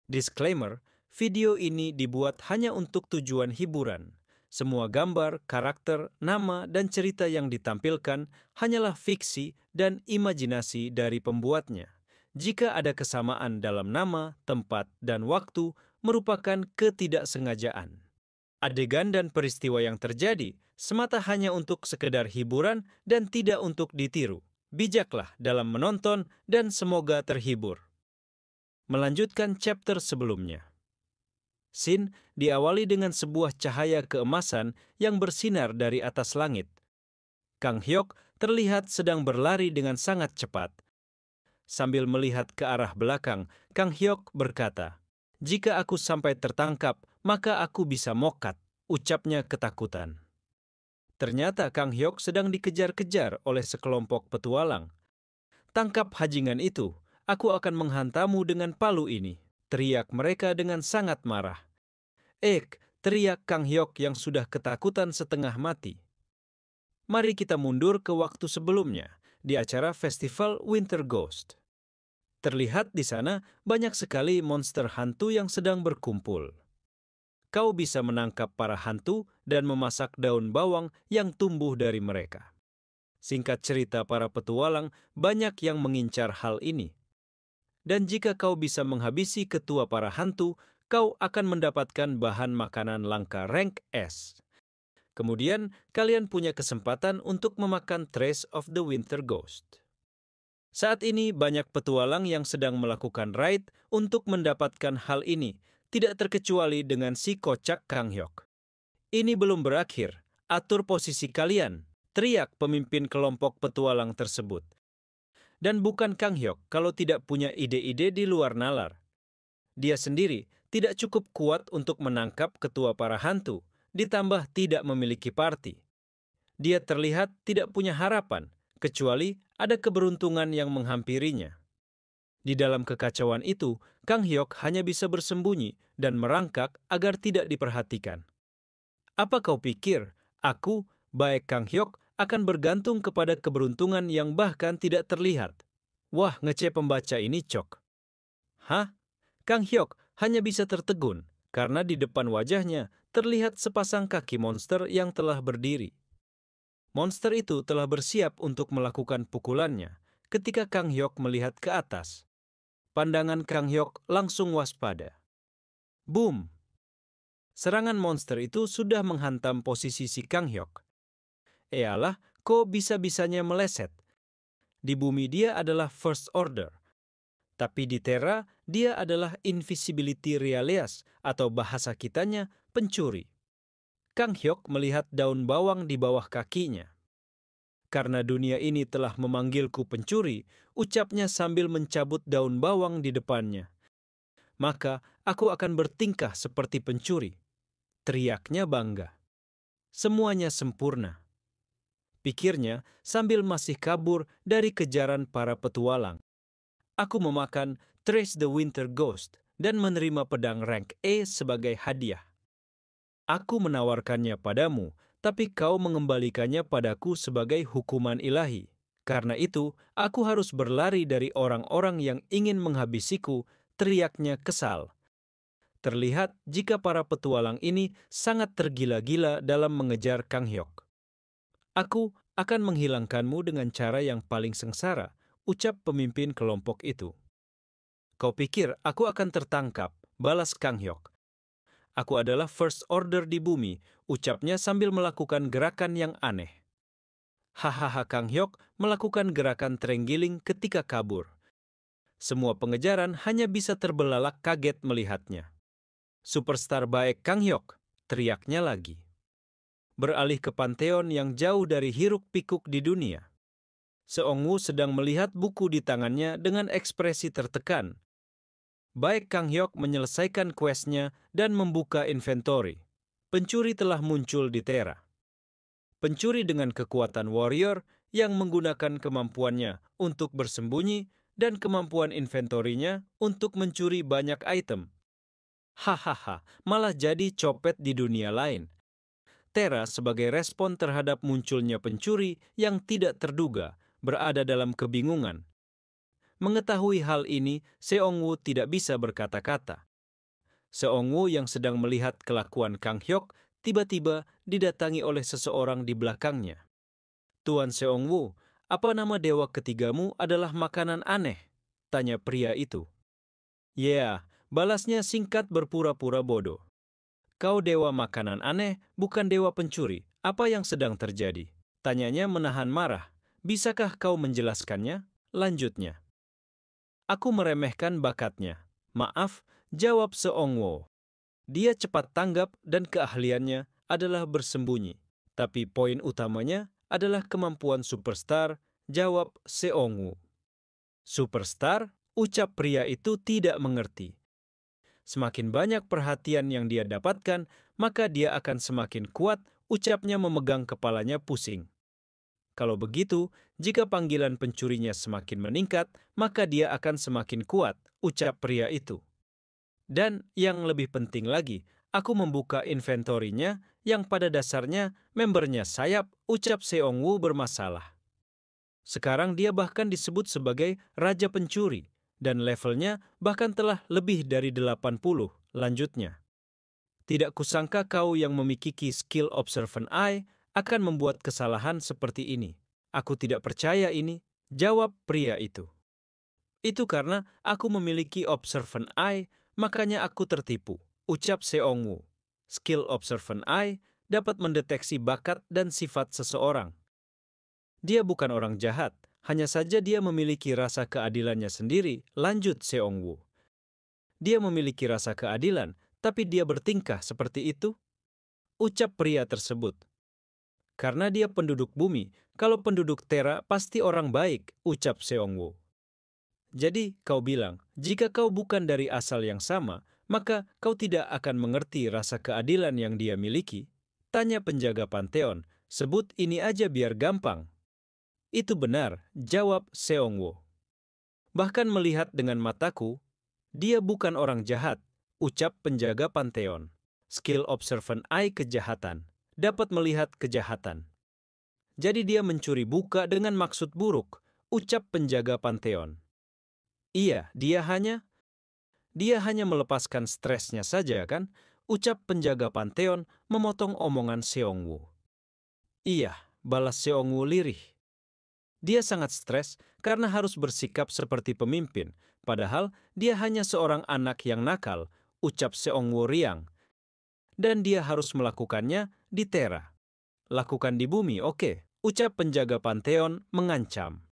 Disclaimer, video ini dibuat hanya untuk tujuan hiburan. Semua gambar, karakter, nama, dan cerita yang ditampilkan hanyalah fiksi dan imajinasi dari pembuatnya. Jika ada kesamaan dalam nama, tempat, dan waktu, merupakan ketidaksengajaan. Adegan dan peristiwa yang terjadi semata hanya untuk sekedar hiburan dan tidak untuk ditiru. Bijaklah dalam menonton dan semoga terhibur. Melanjutkan chapter sebelumnya. Scene diawali dengan sebuah cahaya keemasan yang bersinar dari atas langit. Kang Hyok terlihat sedang berlari dengan sangat cepat. Sambil melihat ke arah belakang, Kang Hyok berkata, "Jika aku sampai tertangkap, maka aku bisa mokat," ucapnya ketakutan. Ternyata Kang Hyok sedang dikejar-kejar oleh sekelompok petualang. "Tangkap hajingan itu, aku akan menghantamu dengan palu ini," teriak mereka dengan sangat marah. Teriak Kang Hyok yang sudah ketakutan setengah mati. Mari kita mundur ke waktu sebelumnya, di acara Festival Winter Ghost. Terlihat di sana banyak sekali monster hantu yang sedang berkumpul. Kau bisa menangkap para hantu dan memasak daun bawang yang tumbuh dari mereka. Singkat cerita, para petualang banyak yang mengincar hal ini. Dan jika kau bisa menghabisi ketua para hantu, kau akan mendapatkan bahan makanan langka rank S. Kemudian, kalian punya kesempatan untuk memakan Trace of the Winter Ghost. Saat ini, banyak petualang yang sedang melakukan raid untuk mendapatkan hal ini, tidak terkecuali dengan si kocak Kang Hyok. "Ini belum berakhir. Atur posisi kalian," teriak pemimpin kelompok petualang tersebut. Dan bukan Kang Hyok kalau tidak punya ide-ide di luar nalar. Dia sendiri tidak cukup kuat untuk menangkap ketua para hantu, ditambah tidak memiliki parti. Dia terlihat tidak punya harapan, kecuali ada keberuntungan yang menghampirinya. Di dalam kekacauan itu, Kang Hyok hanya bisa bersembunyi dan merangkak agar tidak diperhatikan. Apa kau pikir, aku, baik Kang Hyok, akan bergantung kepada keberuntungan yang bahkan tidak terlihat? Wah, ngece pembaca ini cok. Hah? Kang Hyok hanya bisa tertegun karena di depan wajahnya terlihat sepasang kaki monster yang telah berdiri. Monster itu telah bersiap untuk melakukan pukulannya ketika Kang Hyok melihat ke atas. Pandangan Kang Hyok langsung waspada. Boom! Serangan monster itu sudah menghantam posisi si Kang Hyok. Eyalah, kok bisa-bisanya meleset? Di bumi dia adalah First Order. Tapi di Terra, dia adalah invisibility realias atau bahasa kitanya pencuri. Kang Hyok melihat daun bawang di bawah kakinya. "Karena dunia ini telah memanggilku pencuri," ucapnya sambil mencabut daun bawang di depannya. "Maka aku akan bertingkah seperti pencuri," teriaknya bangga. "Semuanya sempurna," pikirnya sambil masih kabur dari kejaran para petualang. "Aku memakan Trace the Winter Ghost dan menerima pedang rank E sebagai hadiah. Aku menawarkannya padamu, tapi kau mengembalikannya padaku sebagai hukuman ilahi. Karena itu, aku harus berlari dari orang-orang yang ingin menghabisiku," teriaknya kesal. Terlihat jika para petualang ini sangat tergila-gila dalam mengejar Kang Hyok. "Aku akan menghilangkanmu dengan cara yang paling sengsara," ucap pemimpin kelompok itu. "Kau pikir aku akan tertangkap?" balas Kang Hyok. "Aku adalah First Order di bumi," ucapnya sambil melakukan gerakan yang aneh. Hahaha, Kang Hyok melakukan gerakan terenggiling ketika kabur. Semua pengejaran hanya bisa terbelalak kaget melihatnya. "Superstar baik Kang Hyok," teriaknya lagi. Beralih ke panteon yang jauh dari hiruk-pikuk di dunia. Seongwoo sedang melihat buku di tangannya dengan ekspresi tertekan. Baik Kang Hyok menyelesaikan quest-nya dan membuka inventory. Pencuri telah muncul di Terra. Pencuri dengan kekuatan warrior yang menggunakan kemampuannya untuk bersembunyi dan kemampuan inventorinya untuk mencuri banyak item. Hahaha, malah jadi copet di dunia lain. Terra sebagai respon terhadap munculnya pencuri yang tidak terduga berada dalam kebingungan. Mengetahui hal ini, Seongwoo tidak bisa berkata-kata. Seongwoo yang sedang melihat kelakuan Kang Hyok tiba-tiba didatangi oleh seseorang di belakangnya. "Tuan Seongwoo, apa nama dewa ketigamu adalah makanan aneh?" tanya pria itu. "Ya," balasnya singkat berpura-pura bodoh. "Kau dewa makanan aneh, bukan dewa pencuri. Apa yang sedang terjadi?" tanyanya menahan marah. "Bisakah kau menjelaskannya?" lanjutnya. "Aku meremehkan bakatnya. Maaf," jawab Seongwoo. Dia cepat tanggap dan keahliannya adalah bersembunyi. Tapi poin utamanya adalah kemampuan superstar, jawab Seongwoo. "Superstar?" ucap pria itu tidak mengerti. Semakin banyak perhatian yang dia dapatkan, maka dia akan semakin kuat, ucapnya memegang kepalanya pusing. Kalau begitu, jika panggilan pencurinya semakin meningkat, maka dia akan semakin kuat, ucap pria itu. Dan yang lebih penting lagi, aku membuka inventorinya yang pada dasarnya membernya sayap, ucap Seongwoo bermasalah. Sekarang dia bahkan disebut sebagai Raja Pencuri, dan levelnya bahkan telah lebih dari 80, lanjutnya. "Tidak kusangka kau yang memiliki skill Observant Eye akan membuat kesalahan seperti ini. Aku tidak percaya ini," jawab pria itu. "Itu karena aku memiliki Observant Eye, makanya aku tertipu," ucap Seongwoo. Skill Observant Eye dapat mendeteksi bakat dan sifat seseorang. Dia bukan orang jahat, hanya saja dia memiliki rasa keadilannya sendiri, lanjut Seongwoo. "Dia memiliki rasa keadilan, tapi dia bertingkah seperti itu?" ucap pria tersebut. "Karena dia penduduk bumi, kalau penduduk Tera pasti orang baik," ucap Seongwoo. "Jadi kau bilang, jika kau bukan dari asal yang sama, maka kau tidak akan mengerti rasa keadilan yang dia miliki?" tanya penjaga Pantheon. "Sebut ini aja biar gampang." "Itu benar," jawab Seongwoo. "Bahkan melihat dengan mataku, dia bukan orang jahat," ucap penjaga Pantheon. Skill Observant Eye kejahatan, dapat melihat kejahatan. "Jadi dia mencuri buka dengan maksud buruk," ucap penjaga Pantheon. "Iya, dia hanya melepaskan stresnya saja kan?" ucap penjaga Pantheon memotong omongan Seongwoo. "Iya," balas Seongwoo lirih. "Dia sangat stres karena harus bersikap seperti pemimpin, padahal dia hanya seorang anak yang nakal," ucap Seongwoo riang. "Dan dia harus melakukannya di Tera." "Lakukan di bumi, oke," ucap penjaga Pantheon mengancam.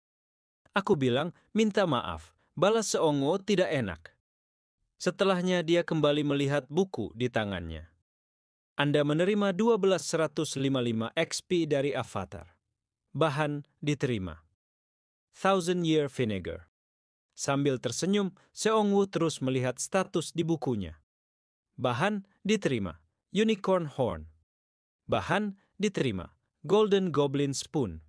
"Aku bilang minta maaf," balas Seongwoo tidak enak. Setelahnya dia kembali melihat buku di tangannya. "Anda menerima 1255 XP dari Avatar. Bahan diterima. Thousand Year Vinegar." Sambil tersenyum, Seongwoo terus melihat status di bukunya. Bahan diterima. Unicorn Horn. Bahan diterima. Golden Goblin Spoon.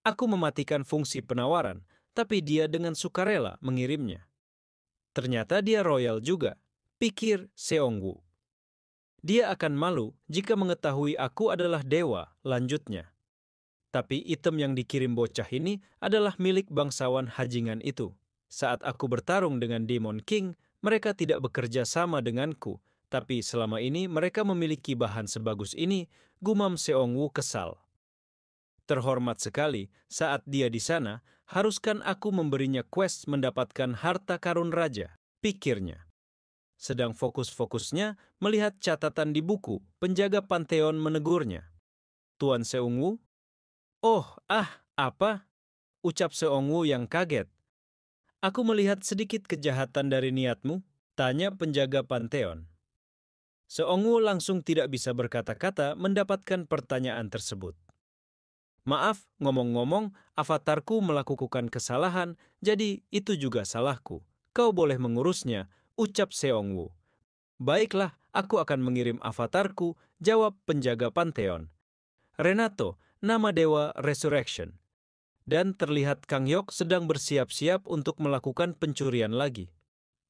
"Aku mematikan fungsi penawaran, tapi dia dengan sukarela mengirimnya. Ternyata dia royal juga," pikir Seongwoo. "Dia akan malu jika mengetahui aku adalah dewa," lanjutnya. "Tapi item yang dikirim bocah ini adalah milik bangsawan Hajingan itu. Saat aku bertarung dengan Demon King, mereka tidak bekerja sama denganku, tapi selama ini mereka memiliki bahan sebagus ini," gumam Seongwoo kesal. "Terhormat sekali, saat dia di sana, haruskan aku memberinya quest mendapatkan harta karun raja," pikirnya. Sedang fokus-fokusnya melihat catatan di buku, penjaga Pantheon menegurnya. "Tuan Seongwoo?" "Oh, apa?" ucap Seongwoo yang kaget. "Aku melihat sedikit kejahatan dari niatmu," tanya penjaga Pantheon. Seongwoo langsung tidak bisa berkata-kata mendapatkan pertanyaan tersebut. "Maaf, ngomong-ngomong, avatarku melakukan kesalahan, jadi itu juga salahku. Kau boleh mengurusnya," ucap Seongwoo. "Baiklah, aku akan mengirim avatarku," jawab penjaga Pantheon. "Renato, nama dewa Resurrection." Dan terlihat Kang Hyok sedang bersiap-siap untuk melakukan pencurian lagi.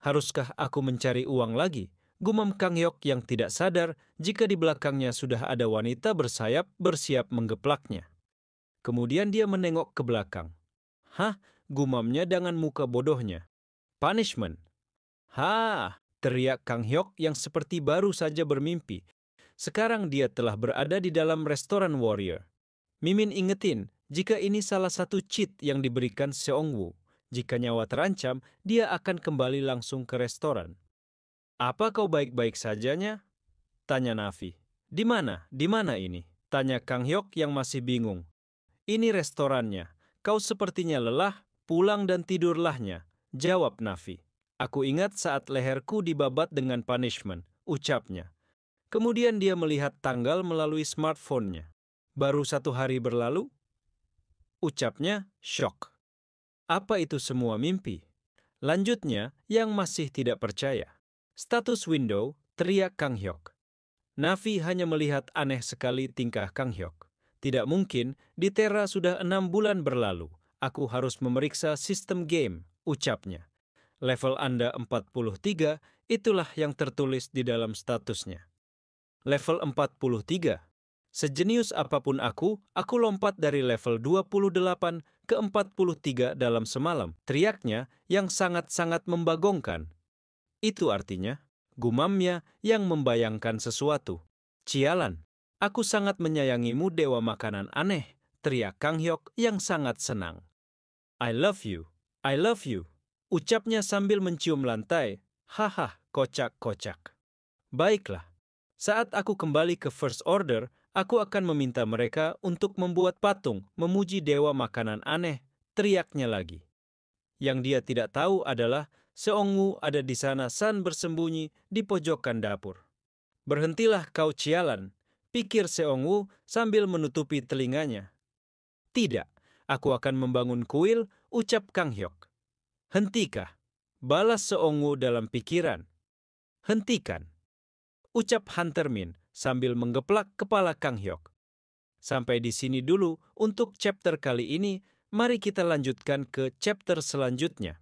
"Haruskah aku mencari uang lagi?" gumam Kang Hyok yang tidak sadar jika di belakangnya sudah ada wanita bersayap bersiap menggeplaknya. Kemudian dia menengok ke belakang. "Hah?" gumamnya dengan muka bodohnya. "Punishment." "Hah!" teriak Kang Hyok yang seperti baru saja bermimpi. Sekarang dia telah berada di dalam restoran Warrior. Mimin ingetin, jika ini salah satu cheat yang diberikan Seong-woo. Jika nyawa terancam, dia akan kembali langsung ke restoran. Apa kau baik-baik sajanya? Tanya Navi. Di mana? Di mana ini? Tanya Kang Hyok yang masih bingung. Ini restorannya. Kau sepertinya lelah, pulang dan tidurlahnya. Jawab Navi. Aku ingat saat leherku dibabat dengan punishment, ucapnya. Kemudian dia melihat tanggal melalui smartphone-nya. Baru 1 hari berlalu? Ucapnya shock. Apa itu semua mimpi? Lanjutnya, yang masih tidak percaya. Status window, teriak Kang Hyok. Navi hanya melihat aneh sekali tingkah Kang Hyok. Tidak mungkin, di Terra sudah 6 bulan berlalu. Aku harus memeriksa sistem game, ucapnya. Level Anda 43, itulah yang tertulis di dalam statusnya. Level 43. Sejenius apapun aku lompat dari level 28 ke 43 dalam semalam, teriaknya yang sangat-sangat membagongkan. Itu artinya, gumamnya yang membayangkan sesuatu. Cialan, aku sangat menyayangimu dewa makanan aneh, teriak Kang Hyok yang sangat senang. I love you, ucapnya sambil mencium lantai. Haha, kocak-kocak. Baiklah, saat aku kembali ke First Order, aku akan meminta mereka untuk membuat patung memuji dewa makanan aneh, teriaknya lagi. Yang dia tidak tahu adalah Seong-woo ada di sana san bersembunyi di pojokan dapur. Berhentilah kau cialan, pikir Seong-woo sambil menutupi telinganya. Tidak, aku akan membangun kuil, ucap Kang Hyok. Hentikah, balas Seong-woo dalam pikiran. Hentikan, ucap Hunter Min sambil menggeplak kepala Kang Hyok. Sampai di sini dulu untuk chapter kali ini, mari kita lanjutkan ke chapter selanjutnya.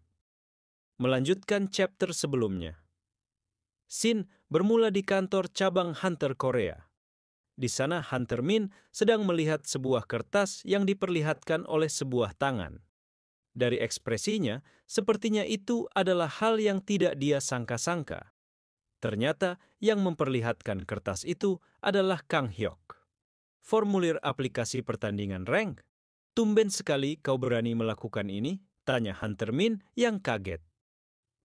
Melanjutkan chapter sebelumnya. Scene bermula di kantor cabang Hunter Korea. Di sana Hunter Min sedang melihat sebuah kertas yang diperlihatkan oleh sebuah tangan. Dari ekspresinya, sepertinya itu adalah hal yang tidak dia sangka-sangka. Ternyata yang memperlihatkan kertas itu adalah Kang Hyok. Formulir aplikasi pertandingan rank. Tumben sekali kau berani melakukan ini, tanya Hunter Min yang kaget.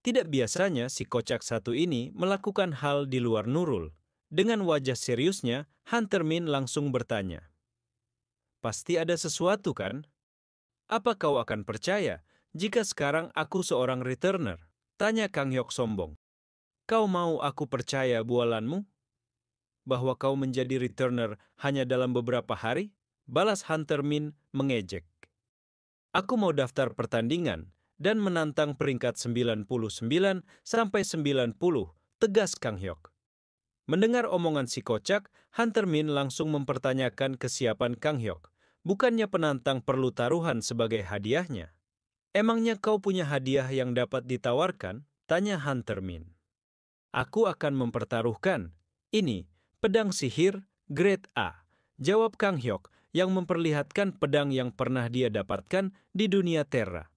Tidak biasanya si kocak satu ini melakukan hal di luar Nurul. Dengan wajah seriusnya, Hunter Min langsung bertanya. Pasti ada sesuatu kan? Apa kau akan percaya jika sekarang aku seorang returner? Tanya Kang Hyok sombong. Kau mau aku percaya bualanmu? Bahwa kau menjadi returner hanya dalam beberapa hari? Balas Hunter Min mengejek. Aku mau daftar pertandingan dan menantang peringkat 99 sampai 90, tegas Kang Hyok. Mendengar omongan si kocak, Hunter Min langsung mempertanyakan kesiapan Kang Hyok. Bukannya penantang perlu taruhan sebagai hadiahnya. Emangnya kau punya hadiah yang dapat ditawarkan? Tanya Hunter Min. Aku akan mempertaruhkan. Ini, pedang sihir grade A. Jawab Kang Hyok yang memperlihatkan pedang yang pernah dia dapatkan di dunia Terra.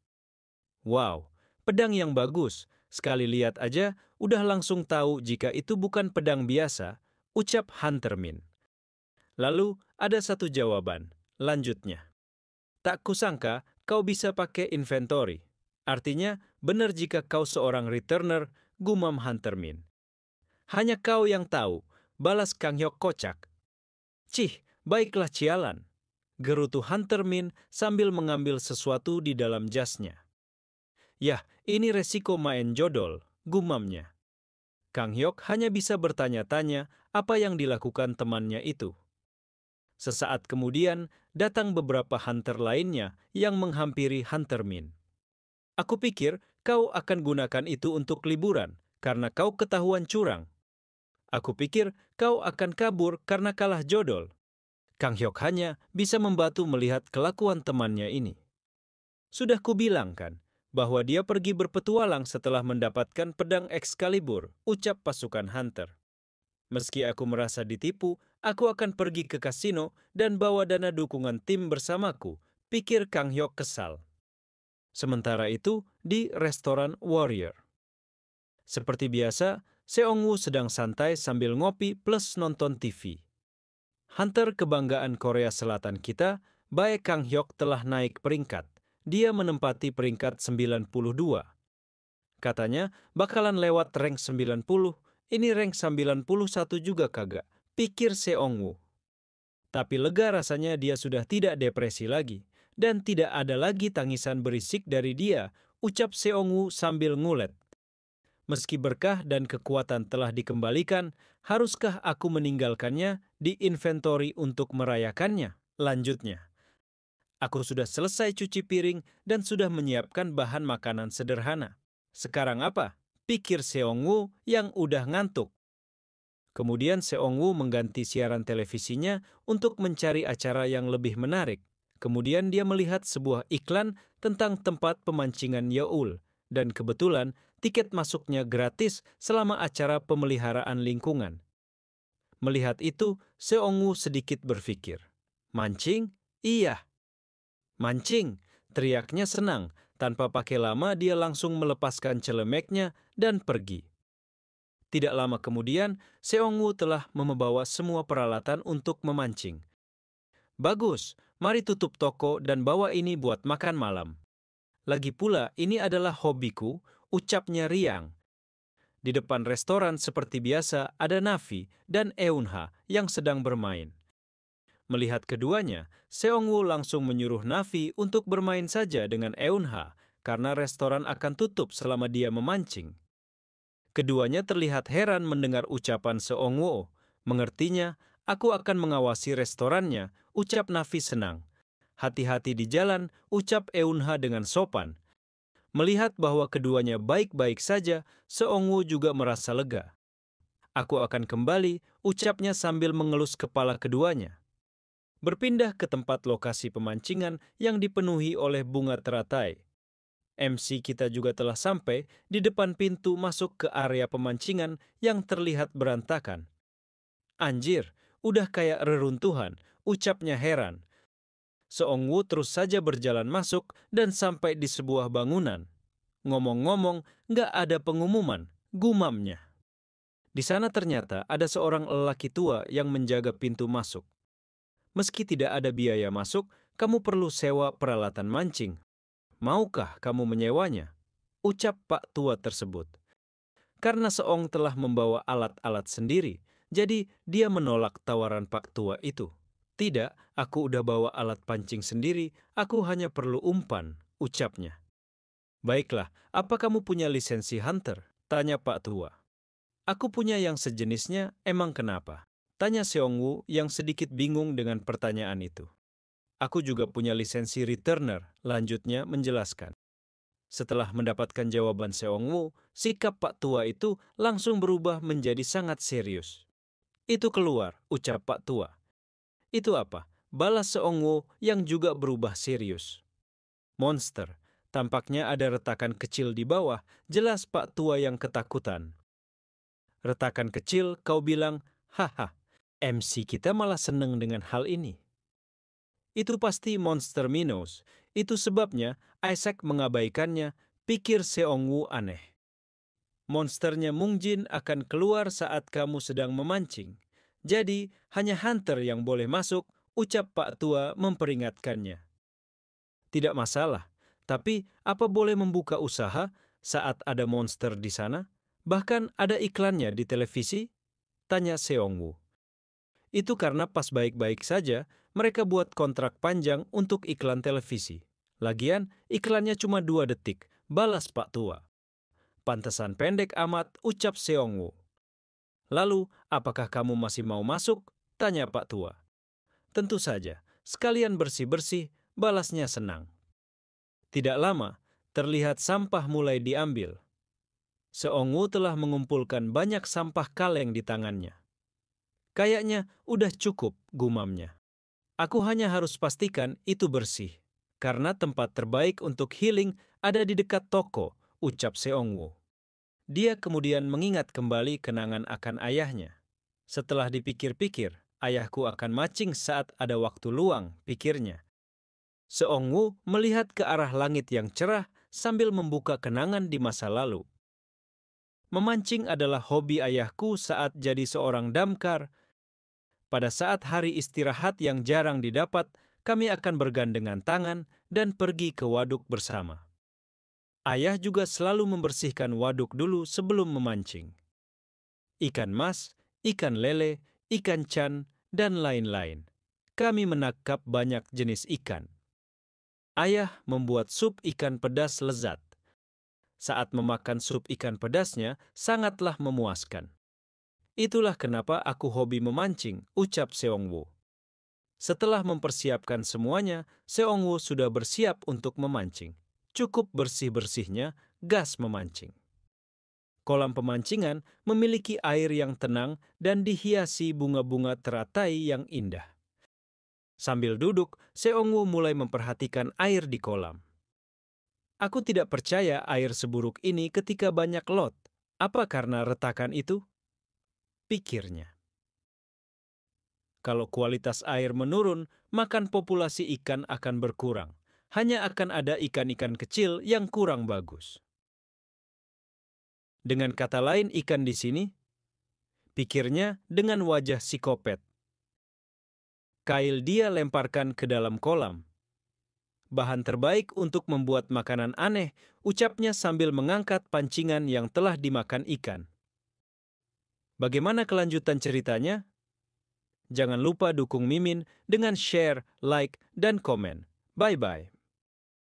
Wow, pedang yang bagus. Sekali lihat aja, udah langsung tahu jika itu bukan pedang biasa, ucap Hunter Min. Lalu, ada satu jawaban, lanjutnya. Tak kusangka kau bisa pakai inventory. Artinya, benar jika kau seorang returner, gumam Hunter Min. Hanya kau yang tahu, balas Kang Hyok kocak. Cih, baiklah cialan, gerutu Hunter Min sambil mengambil sesuatu di dalam jasnya. Yah, ini resiko main jodol, gumamnya. Kang Hyok hanya bisa bertanya-tanya apa yang dilakukan temannya itu. Sesaat kemudian, datang beberapa hunter lainnya yang menghampiri Hunter Min. Aku pikir kau akan gunakan itu untuk liburan, karena kau ketahuan curang. Aku pikir kau akan kabur karena kalah jodol. Kang Hyok hanya bisa membantu melihat kelakuan temannya ini. Sudah kubilang kan, bahwa dia pergi berpetualang setelah mendapatkan pedang Excalibur, ucap pasukan Hunter. Meski aku merasa ditipu, aku akan pergi ke kasino dan bawa dana dukungan tim bersamaku, pikir Kang Hyok kesal. Sementara itu, di restoran Warrior. Seperti biasa, Seong-woo sedang santai sambil ngopi plus nonton TV. Hunter kebanggaan Korea Selatan kita, Bae Kang-hyuk telah naik peringkat. Dia menempati peringkat 92. Katanya bakalan lewat rank 90, ini rank 91 juga kagak, pikir Seong-woo. Tapi lega rasanya dia sudah tidak depresi lagi, dan tidak ada lagi tangisan berisik dari dia, ucap Seong-woo sambil ngulet. Meski berkah dan kekuatan telah dikembalikan, haruskah aku meninggalkannya di inventory untuk merayakannya? Lanjutnya, aku sudah selesai cuci piring dan sudah menyiapkan bahan makanan sederhana. Sekarang apa? Pikir Seong-woo yang udah ngantuk. Kemudian Seong-woo mengganti siaran televisinya untuk mencari acara yang lebih menarik. Kemudian dia melihat sebuah iklan tentang tempat pemancingan yaul, dan kebetulan tiket masuknya gratis selama acara pemeliharaan lingkungan. Melihat itu, Seong-woo sedikit berpikir, mancing? Iya. Mancing, teriaknya senang. Tanpa pakai lama dia langsung melepaskan celemeknya dan pergi. Tidak lama kemudian, Seong-woo telah membawa semua peralatan untuk memancing. Bagus, mari tutup toko dan bawa ini buat makan malam. Lagi pula, ini adalah hobiku, ucapnya riang. Di depan restoran seperti biasa ada Navi dan Eunha yang sedang bermain. Melihat keduanya, Seong-woo langsung menyuruh Navi untuk bermain saja dengan Eunha karena restoran akan tutup selama dia memancing. Keduanya terlihat heran mendengar ucapan Seong-woo. Mengertinya, aku akan mengawasi restorannya, ucap Navi senang. Hati-hati di jalan, ucap Eunha dengan sopan. Melihat bahwa keduanya baik-baik saja, Seong-woo juga merasa lega. Aku akan kembali, ucapnya sambil mengelus kepala keduanya. Berpindah ke tempat lokasi pemancingan yang dipenuhi oleh bunga teratai. MC kita juga telah sampai di depan pintu masuk ke area pemancingan yang terlihat berantakan. Anjir, udah kayak reruntuhan, ucapnya heran. Seong-woo terus saja berjalan masuk dan sampai di sebuah bangunan. Ngomong-ngomong, nggak ada pengumuman, gumamnya. Di sana ternyata ada seorang lelaki tua yang menjaga pintu masuk. Meski tidak ada biaya masuk, kamu perlu sewa peralatan mancing. Maukah kamu menyewanya? Ucap Pak Tua tersebut. Karena Seong telah membawa alat-alat sendiri, jadi dia menolak tawaran Pak Tua itu. Tidak, aku udah bawa alat pancing sendiri, aku hanya perlu umpan, ucapnya. Baiklah, apa kamu punya lisensi hunter? Tanya Pak Tua. Aku punya yang sejenisnya, emang kenapa? Tanya Seong-woo yang sedikit bingung dengan pertanyaan itu. Aku juga punya lisensi returner, lanjutnya menjelaskan. Setelah mendapatkan jawaban Seong-woo, sikap Pak Tua itu langsung berubah menjadi sangat serius. Itu keluar, ucap Pak Tua. Itu apa? Balas Seong-woo yang juga berubah serius. Monster, tampaknya ada retakan kecil di bawah, jelas Pak Tua yang ketakutan. Retakan kecil, kau bilang, haha. MC kita malah seneng dengan hal ini. Itu pasti monster minnows. Itu sebabnya Isaac mengabaikannya, pikir Seong-woo aneh. Monsternya Mungjin akan keluar saat kamu sedang memancing. Jadi, hanya hunter yang boleh masuk, ucap Pak Tua memperingatkannya. Tidak masalah, tapi apa boleh membuka usaha saat ada monster di sana? Bahkan ada iklannya di televisi? Tanya Seong-woo. Itu karena pas baik-baik saja, mereka buat kontrak panjang untuk iklan televisi. Lagian, iklannya cuma 2 detik, balas Pak Tua. Pantesan pendek amat, ucap Seong-woo. Lalu, apakah kamu masih mau masuk? Tanya Pak Tua. Tentu saja, sekalian bersih-bersih, balasnya senang. Tidak lama, terlihat sampah mulai diambil. Seong-woo telah mengumpulkan banyak sampah kaleng di tangannya. Kayaknya udah cukup, gumamnya. Aku hanya harus pastikan itu bersih, karena tempat terbaik untuk healing ada di dekat toko, ucap Seong-woo. Dia kemudian mengingat kembali kenangan akan ayahnya. Setelah dipikir-pikir, ayahku akan mancing saat ada waktu luang, pikirnya. Seong-woo melihat ke arah langit yang cerah sambil membuka kenangan di masa lalu. Memancing adalah hobi ayahku saat jadi seorang damkar. Pada saat hari istirahat yang jarang didapat, kami akan bergandengan tangan dan pergi ke waduk bersama. Ayah juga selalu membersihkan waduk dulu sebelum memancing. Ikan mas, ikan lele, ikan can, dan lain-lain. Kami menangkap banyak jenis ikan. Ayah membuat sup ikan pedas lezat. Saat memakan sup ikan pedasnya, sangatlah memuaskan. Itulah kenapa aku hobi memancing, ucap Seongwoo. Setelah mempersiapkan semuanya, Seongwoo sudah bersiap untuk memancing. Cukup bersih-bersihnya, gas memancing. Kolam pemancingan memiliki air yang tenang dan dihiasi bunga-bunga teratai yang indah. Sambil duduk, Seongwoo mulai memperhatikan air di kolam. Aku tidak percaya air seburuk ini ketika banyak lot. Apa karena retakan itu? Pikirnya. Kalau kualitas air menurun, makan populasi ikan akan berkurang. Hanya akan ada ikan-ikan kecil yang kurang bagus. Dengan kata lain ikan di sini, pikirnya dengan wajah psikopat. Kail dia lemparkan ke dalam kolam. Bahan terbaik untuk membuat makanan aneh, ucapnya sambil mengangkat pancingan yang telah dimakan ikan. Bagaimana kelanjutan ceritanya? Jangan lupa dukung Mimin dengan share, like, dan komen. Bye-bye.